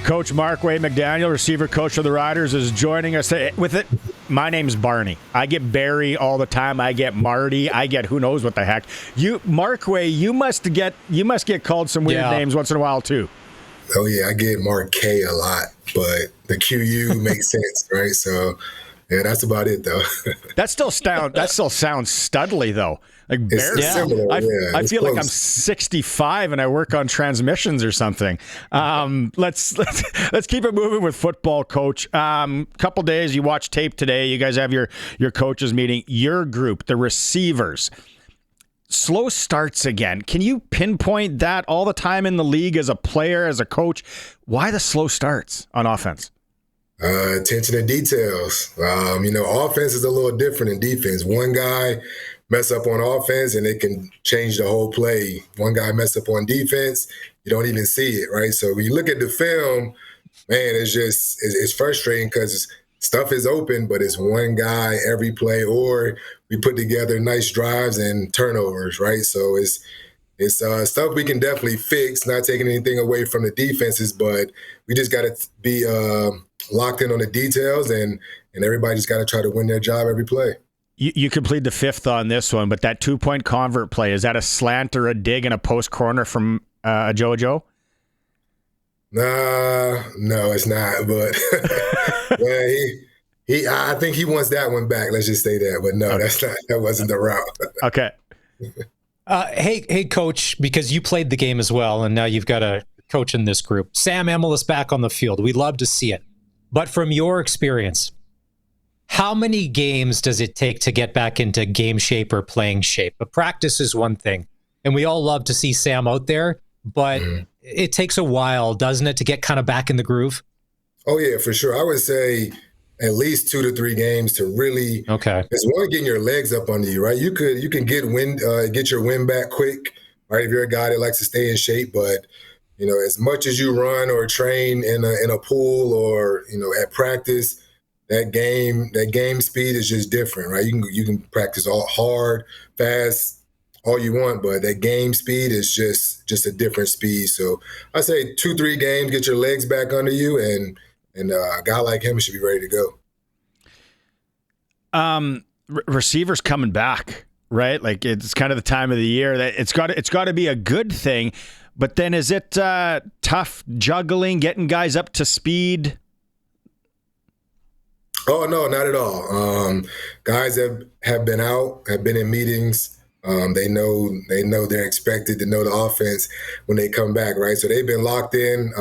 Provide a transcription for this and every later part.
Coach MarQuay McDaniel, receiver coach of the Riders, is joining us with it. My name's Barney. I get Barry all the time. I get Marty. I get who knows what the heck. You, MarQuay, you must get called some weird names once in a while too. Oh yeah, I get MarQuay a lot, but the QU makes sense, right? So yeah, that's about it though. That still sounds studly though. Like Barry, similar, I feel close. Like I'm 65 and I work on transmissions or something. Let's keep it moving with football, Coach. Couple days, you watch tape today. You guys have your coaches meeting. Your group, the receivers, slow starts again. Can you pinpoint that all the time in the league as a player, as a coach? Why the slow starts on offense? Attention to details. Offense is a little different than defense. One guy mess up on offense and it can change the whole play. One guy mess up on defense, you don't even see it, right? So when you look at the film, man, it's frustrating because stuff is open, but it's one guy every play, or we put together nice drives and turnovers, right? So it's stuff we can definitely fix, not taking anything away from the defenses, but we just got to be locked in on the details, and everybody just got to try to win their job every play. You completed the fifth on this one, but that 2-point convert play, is that a slant or a dig in a post corner from JoJo? No, it's not. But I think he wants that one back. Let's just say that. But no, okay. That wasn't the route. Okay. Hey, Coach, because you played the game as well, and now you've got a coach in this group. Sam Emmel is back on the field. We'd love to see it. But from your experience, how many games does it take to get back into game shape or playing shape? But practice is one thing, and we all love to see Sam out there, but it takes a while, doesn't it, to get kind of back in the groove? Oh, yeah, for sure. I would say at least 2 to 3 games to really – it's one, getting your legs up under you, right? You can get your wind back quick, right, if you're a guy that likes to stay in shape, but as much as you run or train in a pool or at practice, that game speed is just different, right? You can practice all hard, fast, all you want, but that game speed is just a different speed. So I say 2-3 games, get your legs back under you, and a guy like him should be ready to go. Receivers coming back, right? Like it's kind of the time of the year that it's got to be a good thing. But then is it tough juggling, getting guys up to speed? Oh, no, not at all. Guys have been out, have been in meetings. They know they're expected to know the offense when they come back, right? So they've been locked in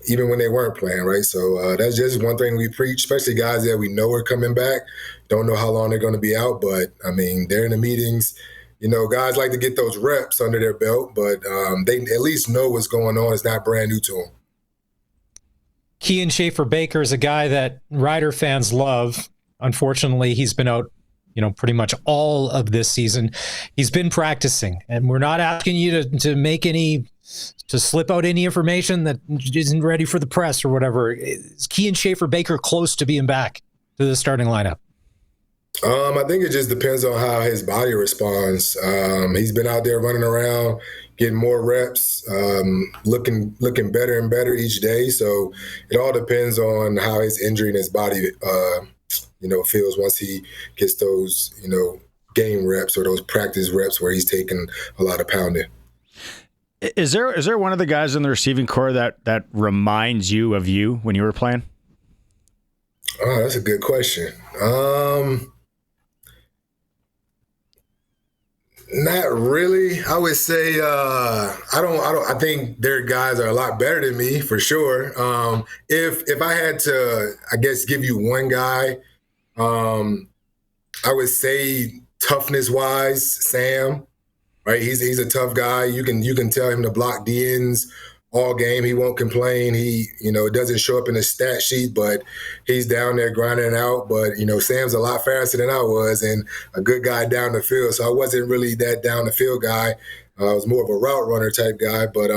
even when they weren't playing, right? So that's just one thing we preach, especially guys that we know are coming back. Don't know how long they're going to be out, but, they're in the meetings. Guys like to get those reps under their belt, but they at least know what's going on. It's not brand new to them. Kean Schaefer-Baker is a guy that Rider fans love. Unfortunately, he's been out, pretty much all of this season. He's been practicing, and we're not asking you to slip out any information that isn't ready for the press or whatever. Is Kean Schaefer-Baker close to being back to the starting lineup? I think it just depends on how his body responds. He's been out there running around, getting more reps, looking better and better each day. So it all depends on how his injury and his body, feels once he gets those, game reps or those practice reps where he's taking a lot of pounding. Is there one of the guys in the receiving corps that reminds you of you when you were playing? Oh, that's a good question. Not really. I would say I think their guys are a lot better than me for sure. If I had to, I guess, give you one guy, I would say toughness wise, Sam. Right, he's a tough guy. You can tell him to block the ends all game. He won't complain. It doesn't show up in the stat sheet, but he's down there grinding it out. But, Sam's a lot faster than I was and a good guy down the field. So I wasn't really that down the field guy. I was more of a route runner type guy. But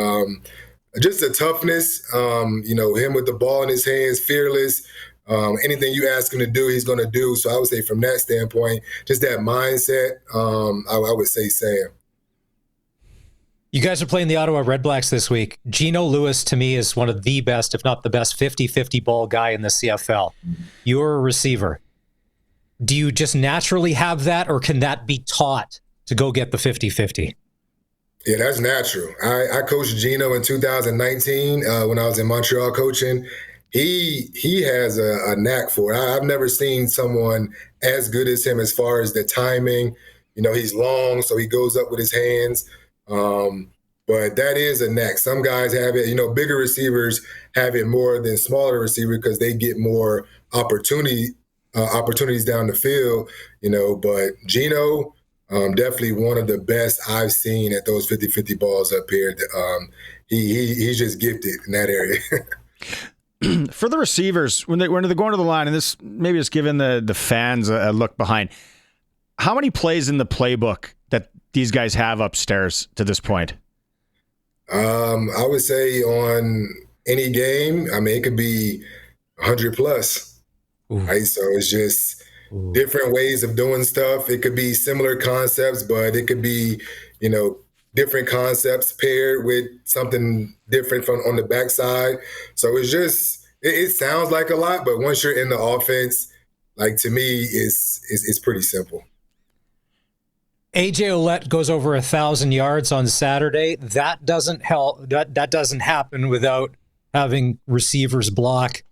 just the toughness, him with the ball in his hands, fearless. Anything you ask him to do, he's going to do. So I would say from that standpoint, just that mindset, I would say Sam. You guys are playing the Ottawa Redblacks this week. Gino Lewis, to me, is one of the best, if not the best, 50-50 ball guy in the CFL. You're a receiver. Do you just naturally have that, or can that be taught to go get the 50-50? Yeah, that's natural. I coached Gino in 2019 when I was in Montreal coaching. He has a knack for it. I've never seen someone as good as him as far as the timing. He's long, so he goes up with his hands. But that is a knack. Some guys have it. Bigger receivers have it more than smaller receivers because they get more opportunities down the field. But Gino, definitely one of the best I've seen at those 50-50 balls up here. He's just gifted in that area. For the receivers, when they're going to the line, and this maybe is giving the fans a look behind, how many plays in the playbook that these guys have upstairs to this point? I would say on any game, it could be 100 plus. Right? So it's just different ways of doing stuff. It could be similar concepts, but it could be, different concepts paired with something different from on the backside. So it's just, it sounds like a lot, but once you're in the offense, like to me, it's pretty simple. AJ Ouellette goes over 1,000 yards on Saturday. That doesn't help. That doesn't happen without having receivers block.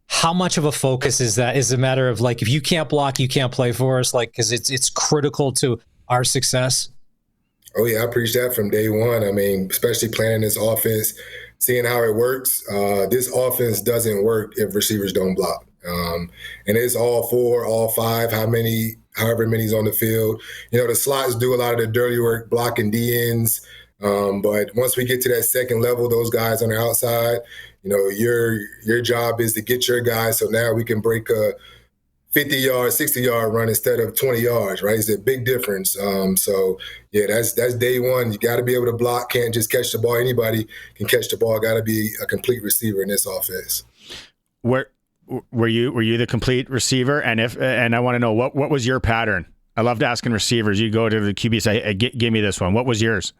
How much of a focus is that? Is it a matter of if you can't block, you can't play for us? Because it's critical to our success. Oh yeah, I preach that from day one. Especially planning this offense, seeing how it works. This offense doesn't work if receivers don't block. And it's all 4, all 5, however many's on the field. The slots do a lot of the dirty work, blocking DNs. But once we get to that second level, those guys on the outside, your job is to get your guys. So now we can break a 50-yard, 60-yard run instead of 20 yards, right? It's a big difference. So yeah, that's day one. You got to be able to block. Can't just catch the ball. Anybody can catch the ball. Got to be a complete receiver in this offense. Were you the complete receiver? And I want to know what was your pattern? I loved asking receivers. You go to the QB, say, hey, give me this one. What was yours?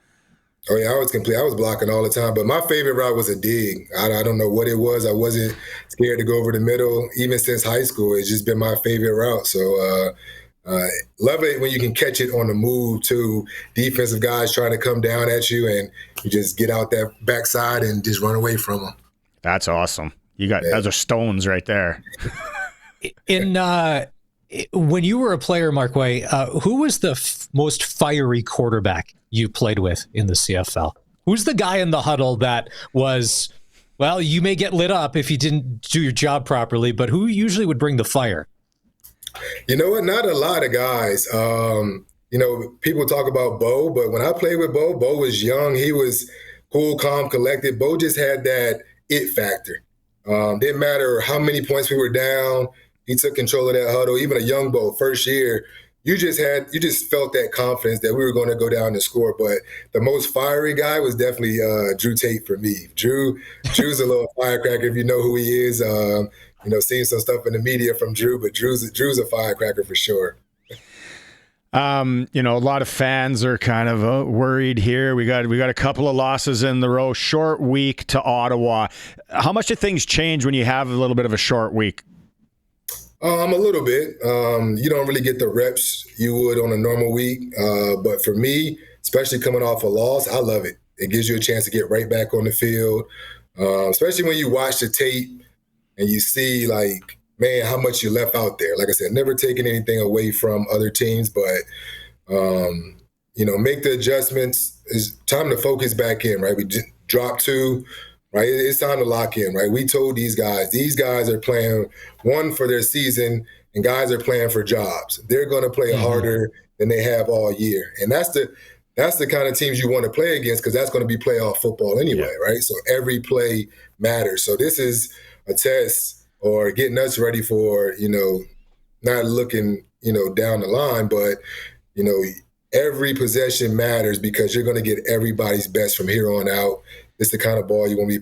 Oh yeah, I was complete. I was blocking all the time, but my favorite route was a dig. I don't know what it was. I wasn't scared to go over the middle, even since high school. It's just been my favorite route. So love it when you can catch it on the move too. Defensive guys trying to come down at you, and you just get out that backside and just run away from them. That's awesome. Those are stones right there. When you were a player, MarQuay, who was the most fiery quarterback you played with in the CFL? Who's the guy in the huddle that was, well, you may get lit up if you didn't do your job properly, but who usually would bring the fire? You know what? Not a lot of guys. People talk about Bo, but when I played with Bo was young. He was cool, calm, collected. Bo just had that it factor. Didn't matter how many points we were down. He took control of that huddle. Even a young Bo, first year, you just felt that confidence that we were going to go down and score. But the most fiery guy was definitely Drew Tate for me. Drew's a little firecracker if you know who he is. Seeing some stuff in the media from Drew, but Drew's a firecracker for sure. A lot of fans are kind of worried here. We got a couple of losses in the row. Short week to Ottawa. How much do things change when you have a little bit of a short week? A little bit. You don't really get the reps you would on a normal week. But for me, especially coming off a loss, I love it. It gives you a chance to get right back on the field, especially when you watch the tape and you see, man, how much you left out there. Like I said, never taking anything away from other teams, but, make the adjustments. It's time to focus back in, right? We just dropped 2. Right, it's time to lock in. Right, we told these guys are playing one for their season, and guys are playing for jobs. They're going to play harder than they have all year, and that's the kind of teams you want to play against because that's going to be playoff football anyway, right? So every play matters. So this is a test or getting us ready for not looking down the line, but every possession matters because you're going to get everybody's best from here on out. It's the kind of ball you want to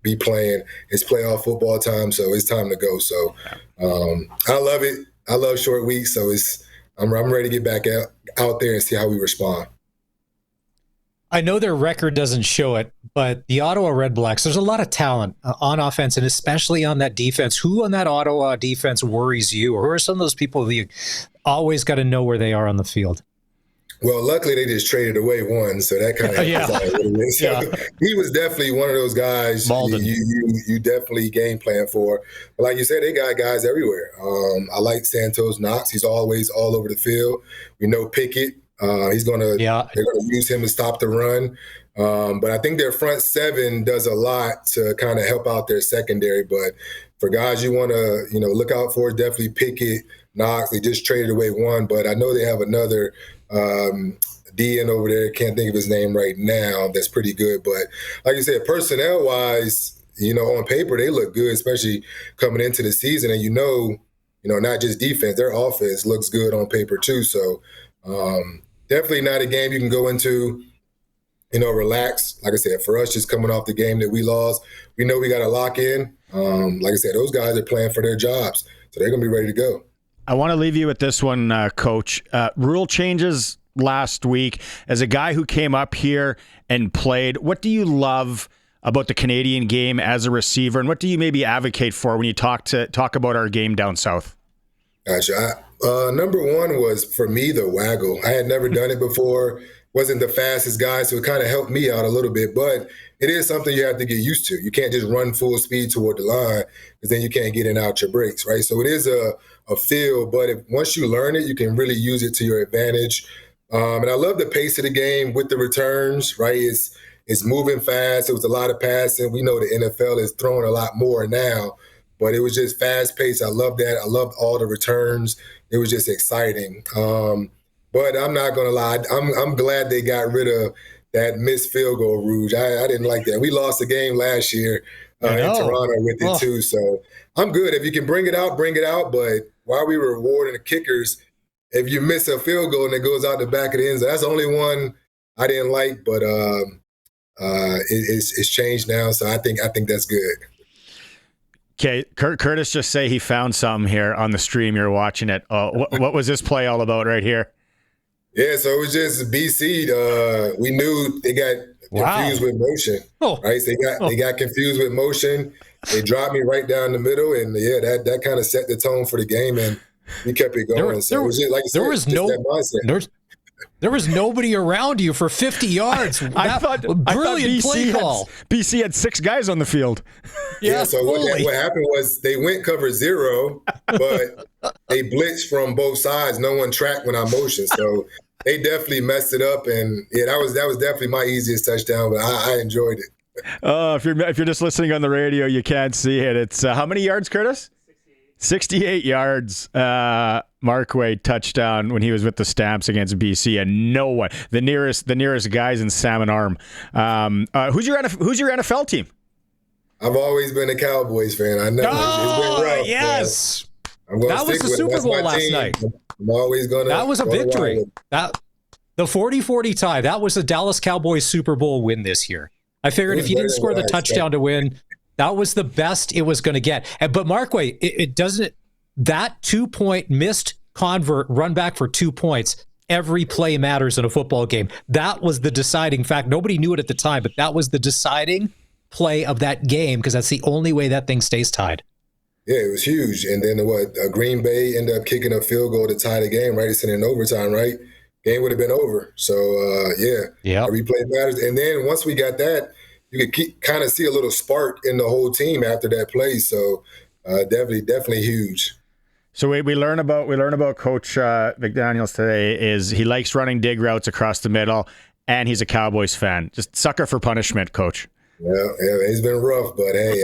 be playing. It's playoff football time, so it's time to go. So I love it. I love short weeks, so I'm ready to get back out there and see how we respond. I know their record doesn't show it, but the Ottawa Redblacks, there's a lot of talent on offense and especially on that defense. Who on that Ottawa defense worries you? Or who are some of those people that you always got to know where they are on the field? Well, luckily they just traded away one, so that kind of he was definitely one of those guys you definitely game plan for. But like you said, they got guys everywhere. I like Santos Knox. He's always all over the field. We know Pickett. They're gonna use him to stop the run. But I think their front seven does a lot to kind of help out their secondary. But for guys you want to look out for, definitely Pickett, Knox. They just traded away one, but I know they have another DN over there. Can't think of his name right now. That's pretty good. But like you said, personnel wise, on paper they look good, especially coming into the season. And not just defense, their offense looks good on paper too. So definitely not a game you can go into, relax. Like I said, for us, just coming off the game that we lost, we know we got to lock in. Like I said, those guys are playing for their jobs, so they're going to be ready to go. I want to leave you with this one, Coach. Rule changes last week. As a guy who came up here and played, what do you love about the Canadian game as a receiver, and what do you maybe advocate for when you talk about our game down south? Gotcha. Number one was, for me, the waggle. I had never done it before. Wasn't the fastest guy, so it kind of helped me out a little bit. But it is something you have to get used to. You can't just run full speed toward the line because then you can't get in and out your breaks, right? So it is a feel, but once you learn it, you can really use it to your advantage. And I love the pace of the game with the returns, right? It's moving fast. It was a lot of passing. We know the NFL is throwing a lot more now, but it was just fast paced. I love that. I loved all the returns. It was just exciting. But I'm not going to lie. I'm glad they got rid of that missed field goal rule. I didn't like that. We lost the game last year in Toronto with it too. So I'm good. If you can bring it out, bring it out. But why are we rewarding the kickers if you miss a field goal and it goes out the back of the end zone? That's the only one I didn't like, but it's changed now. So I think that's good. Okay, Curtis just say he found something here on the stream. You're watching it. What was this play all about right here? Yeah, so it was just BC. We knew they got confused with motion, right? So they got confused with motion. They dropped me right down the middle, and that kind of set the tone for the game, and we kept it going. So it was just, like you said, there was nobody around you for 50 yards. I thought play call. BC had 6 guys on the field. Yeah, so what happened was they went cover 0, but they blitzed from both sides. No one tracked when I motioned, so they definitely messed it up. And that was definitely my easiest touchdown, but I enjoyed it. If you're just listening on the radio, you can't see it. It's how many yards, Curtis? 68 yards. MarQuay touchdown when he was with the Stamps against BC, and no one, the nearest guys in salmon arm. Who's your NFL team? I've always been a Cowboys fan. I know it's been rough. Yes, that was the Super Bowl last night. I'm always gonna. That was a victory. The 40-40 tie. That was the Dallas Cowboys Super Bowl win this year. I figured if you didn't score the touchdown to win, that was the best it was going to get. But MarQuay, it doesn't. That 2-point missed convert run back for 2 points. Every play matters in a football game. That was the deciding fact. Nobody knew it at the time, but that was the deciding play of that game because that's the only way that thing stays tied. Yeah, it was huge. And then Green Bay ended up kicking a field goal to tie the game, right? It's in overtime, right? Game would have been over. So, every play matters. And then once we got that, you could kind of see a little spark in the whole team after that play. So, definitely huge. So we learn about Coach McDaniels today is he likes running dig routes across the middle, and he's a Cowboys fan. Just sucker for punishment, Coach. Yeah, it's been rough, but hey,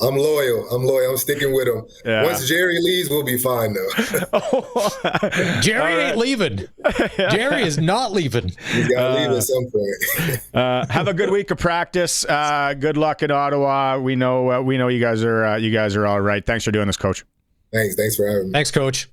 I'm loyal. I'm sticking with him. Yeah. Once Jerry leaves, we'll be fine, though. Jerry ain't leaving. Jerry is not leaving. He's got to leave at some point. Have a good week of practice. Good luck in Ottawa. We know you guys are all right. Thanks for doing this, Coach. Thanks for having me. Thanks, Coach.